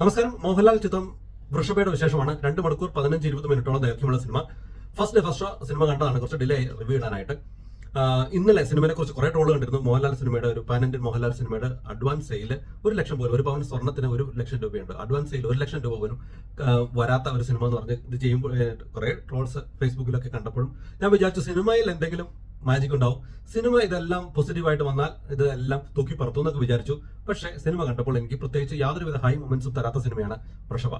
നമസ്കാരം. മോഹൻലാൽ ചിത്രം വൃഷഭയുടെ വിശേഷമാണ്. 2 മണിക്കൂർ 15-20 മിനിറ്റോളം ദൈർഘ്യമുള്ള സിനിമ. ഫസ്റ്റ് ഷോ സിനിമ കണ്ടതാണ്. കുറച്ച് ഡിലേ റിവ്യൂ ഇടാനായിട്ട്. ഇന്നലെ സിനിമയെ കുറിച്ച് കുറെ ട്രോള് കണ്ടിരുന്നു. മോഹൻലാൽ സിനിമയുടെ ഒരു പാൻ ഇന്ത്യൻ മോഹൻലാൽ സിനിമയുടെ അഡ്വാൻസ് സെയിൽ 1 ലക്ഷം പോലും, ഒരു പവൻ സ്വർണ്ണത്തിന് 1 ലക്ഷം രൂപയുണ്ട്. അഡ്വാൻസ് സെയിൽ 1 ലക്ഷം രൂപ പോലും വരാത്ത ഒരു സിനിമ എന്ന് പറഞ്ഞ് ഇത് ചെയ്യുമ്പോൾ കുറെ ട്രോൾസ് ഫേസ്ബുക്കിലൊക്കെ കണ്ടപ്പോഴും ഞാൻ വിചാരിച്ചു സിനിമയിൽ എന്തെങ്കിലും മാജിക് ഉണ്ടാവും, സിനിമ ഇതെല്ലാം പോസിറ്റീവായിട്ട് വന്നാൽ ഇതെല്ലാം തൂക്കി പറത്തു എന്നൊക്കെ വിചാരിച്ചു. പക്ഷേ സിനിമ കണ്ടപ്പോൾ എനിക്ക് പ്രത്യേകിച്ച് യാതൊരുവിധ ഹൈ മൊമെന്റ്സും തരാത്ത സിനിമയാണ് വൃഷഭ.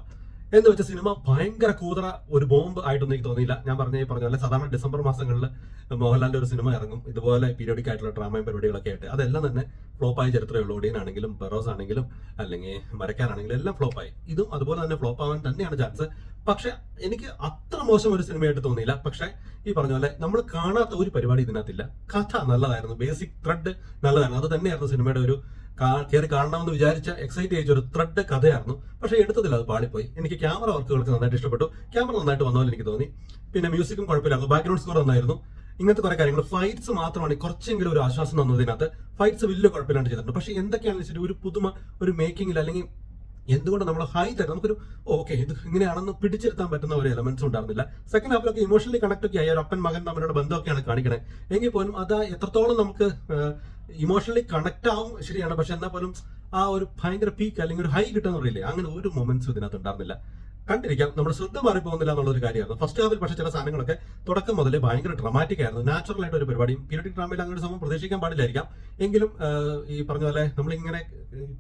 എന്ന് വെച്ചാൽ സിനിമ ഭയങ്കര കൂതറ ഒരു ബോംബ് ആയിട്ടൊന്നും എനിക്ക് തോന്നിയില്ല. ഞാൻ പറഞ്ഞ സാധാരണ ഡിസംബർ മാസങ്ങളിൽ മോഹൻലാലിന്റെ ഒരു സിനിമ ഇറങ്ങും ഇതുപോലെ പീരിയോഡിക് ആയിട്ടുള്ള ഡ്രാമയും പരിപാടികളൊക്കെ ആയിട്ട്. അതെല്ലാം തന്നെ ഫ്ലോപ്പായ ചരിത്രമുള്ള ഒടിയനാണെങ്കിലും ബെറോസ് ആണെങ്കിലും അല്ലെങ്കിൽ മരക്കാനാണെങ്കിലും എല്ലാം ഫ്ലോപ്പായി. ഇതും അതുപോലെ തന്നെ ഫ്ലോപ്പ് ആവാൻ തന്നെയാണ് ചാൻസ്. പക്ഷെ എനിക്ക് അത്ര മോശം ഒരു സിനിമയായിട്ട് തോന്നിയില്ല. പക്ഷെ ഈ പറഞ്ഞ പോലെ നമ്മൾ കാണാത്ത ഒരു പരിപാടി ഇതിനകത്തില്ല. കഥ നല്ലതായിരുന്നു, ബേസിക് ത്രെഡ് നല്ലതായിരുന്നു. അത് തന്നെയായിരുന്നു സിനിമയുടെ ഒരു കയറി കാണണമെന്ന് വിചാരിച്ച എക്സൈറ്റ് ചെയ്യിച്ച ഒരു ത്രെഡ് കഥയായിരുന്നു. പക്ഷെ എടുത്തതിൽ അത് പാളിപ്പോയി. എനിക്ക് ക്യാമറ വർക്കുകൾക്ക് നന്നായിട്ട് ഇഷ്ടപ്പെട്ടു. ക്യാമറ നന്നായിട്ട് വന്ന പോലെ എനിക്ക് തോന്നി. പിന്നെ മ്യൂസിക്കും കുഴപ്പമില്ലായിരുന്നു, ബാക്ക്ഗ്രൗണ്ട് സ്കോർ നന്നായിരുന്നു. ഇങ്ങനത്തെ കുറെ കാര്യങ്ങൾ. ഫൈറ്റ്സ് മാത്രമാണ് കുറച്ചെങ്കിലും ഒരു ആശ്വാസം തന്നതിനകത്ത്. ഫൈറ്റ്സ് വലിയ കുഴപ്പമില്ലാണ്ട് ചെയ്തിട്ടുണ്ട്. പക്ഷെ എന്തൊക്കെയാണെന്ന് വെച്ചിട്ട് ഒരു പുതുമ ഒരു മേക്കിങ്ങിൽ അല്ലെങ്കിൽ എന്തുകൊണ്ട് നമ്മൾ ഹൈ തരും നമുക്കൊരു ഓക്കെ ഇത് ഇങ്ങനെയാണെന്ന് പിടിച്ചെടുത്താൻ പറ്റുന്ന ഒരു എലമെന്റ്സ് ഉണ്ടായിരുന്നില്ല. സെക്കൻഡ് ഹാഫിലൊക്കെ ഇമോഷണലി കണക്ട് ഒക്കെ ആയ ഒരു അപ്പൻ മകൻ തമ്മിലുള്ള ബന്ധമൊക്കെയാണ് കാണിക്കണേ. എങ്കിൽ പോലും അത് എത്രത്തോളം നമുക്ക് ഇമോഷണലി കണക്ട് ആവും ശരിയാണ്. പക്ഷെ എന്നാൽ പോലും ആ ഒരു ഭയങ്കര പീക്ക് അല്ലെങ്കിൽ ഒരു ഹൈ കിട്ടുന്ന പറയില്ലേ, അങ്ങനെ ഒരു മൊമെന്റ്സും ഇതിനകത്ത് ഉണ്ടായിരുന്നില്ല. കണ്ടിരിക്കാം, നമ്മുടെ ശ്രദ്ധ മാറിപ്പോകുന്നില്ല എന്നുള്ളൊരു കാര്യമായിരുന്നു. ഫസ്റ്റ് ഹാഫിൽ പക്ഷേ ചില സാധനങ്ങളൊക്കെ തുടക്കം മുതലേ ഭയങ്കര ഡ്രമാറ്റിക് ആയിരുന്നു. നാച്ചുറൽ ആയിട്ട് ഒരു പരിപാടിയും പീരിയോഡിക് ഡ്രാമയിൽ അങ്ങനെ സംഭവം പ്രതീക്ഷിക്കാൻ പാടില്ലായിരിക്കാം. എങ്കിലും ഈ പറഞ്ഞ പോലെ നമ്മളിങ്ങനെ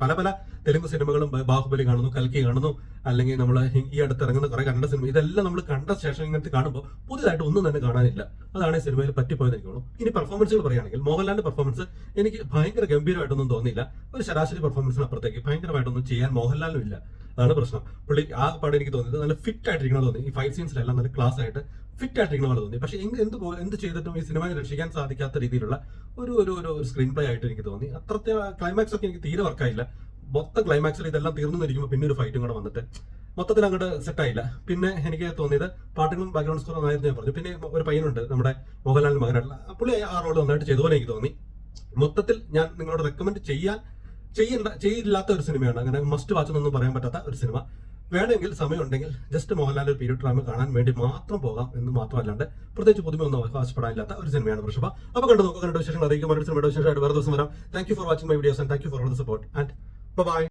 പല തെലുങ്ക് സിനിമകളും ബാഹുബലി കാണുന്നു, കൽക്കി കാണുന്നു, അല്ലെങ്കിൽ നമ്മൾ ഈ അടുത്ത് ഇറങ്ങുന്ന കുറെ കണ്ട സിനിമ, ഇതെല്ലാം നമ്മൾ കണ്ട ശേഷം ഇങ്ങനത്തെ കാണുമ്പോൾ പുതിയതായിട്ട് ഒന്നും തന്നെ കാണാനില്ല. അതാണ് ഈ സിനിമയിൽ പറ്റിപ്പോയെന്ന് എനിക്ക് തോന്നുന്നു. ഇനി പെർഫോമൻസുകൾ പറയുകയാണെങ്കിൽ മോഹൻലാലിന്റെ പെർഫോമൻസ് എനിക്ക് ഭയങ്കര ഗംഭീരമായിട്ടൊന്നും തോന്നിയില്ല. ഒരു ശരാശരി പെർഫോമൻസിന് അപ്പുറത്തേക്ക് ഭയങ്കരമായിട്ടൊന്നും ചെയ്യാൻ മോഹൻലാലിനും ഇല്ല. അതാണ് പ്രശ്നം. പുള്ളി ആ പാട് എനിക്ക് തോന്നിയത് നല്ല ഫിറ്റ് ആയിട്ടിരിക്കണ തോന്നി. ഈ ഫൈറ്റ് സീൻസിലെല്ലാം നല്ല ക്ലാസ് ആയിട്ട് ഫിറ്റ് ആയിട്ടിരിക്കണ പോലെ തോന്നി. പക്ഷെ എന്ത് ചെയ്തിട്ടും ഈ സിനിമയെ രക്ഷിക്കാൻ സാധിക്കാത്ത രീതിയിലുള്ള ഒരു സ്ക്രീൻ പ്ലേ ആയിട്ട് എനിക്ക് തോന്നി. അത്രത്തെ ക്ലൈമാക്സ് ഒക്കെ എനിക്ക് തീരെ വർക്കായില്ല. മൊത്തം ക്ലൈമാക്സിൽ ഇതെല്ലാം തീർന്നിരിക്കുമ്പോൾ പിന്നെ ഒരു ഫൈറ്റും കൂടെ വന്നിട്ട് മൊത്തത്തിൽ അങ്ങോട്ട് സെറ്റായില്ല. പിന്നെ എനിക്ക് തോന്നിയത് പാട്ടുകളും ബാക്ക്ഗ്രൗണ്ട് സ്കോർ നന്നായിരുന്നു ഞാൻ പറഞ്ഞു. പിന്നെ ഒരു പയ്യനുണ്ട് നമ്മുടെ മോഹൻലാലിന്റെ മകനായിട്ടുള്ള, പുള്ളി ആ റോൾ നന്നായിട്ട് ചെയ്തുപോലെ എനിക്ക് തോന്നി. മൊത്തത്തിൽ ഞാൻ നിങ്ങളോട് റെക്കമെൻഡ് ചെയ്യില്ലാത്ത ഒരു സിനിമയാണ്. അങ്ങനെ മസ്റ്റ് വാച്ച് എന്നൊന്നും പറയാൻ പറ്റാത്ത ഒരു സിനിമ. വേണമെങ്കിൽ സമയമുണ്ടെങ്കിൽ ജസ്റ്റ് മോഹൻലാൽ ഒരു പീരിയഡ് ഡ്രാമ കാണാൻ വേണ്ടി മാത്രം പോകാം എന്ന് മാത്രമല്ലാണ്ട് പ്രത്യേകിച്ച് പുതുമയൊന്നും അവകാശപ്പെടാനില്ലാത്ത ഒരു സിനിമയാണ് വൃഷഭ. അപ്പോൾ കണ്ടു നോക്കുക, കണ്ട വിശേഷങ്ങൾ അറിയിക്കും. മറ്റൊരു സിനിമയുടെ വിശേഷമായിട്ട് വേറെ ദിവസം വരാം. Thank you for watching my videos and thank you for all the support and by.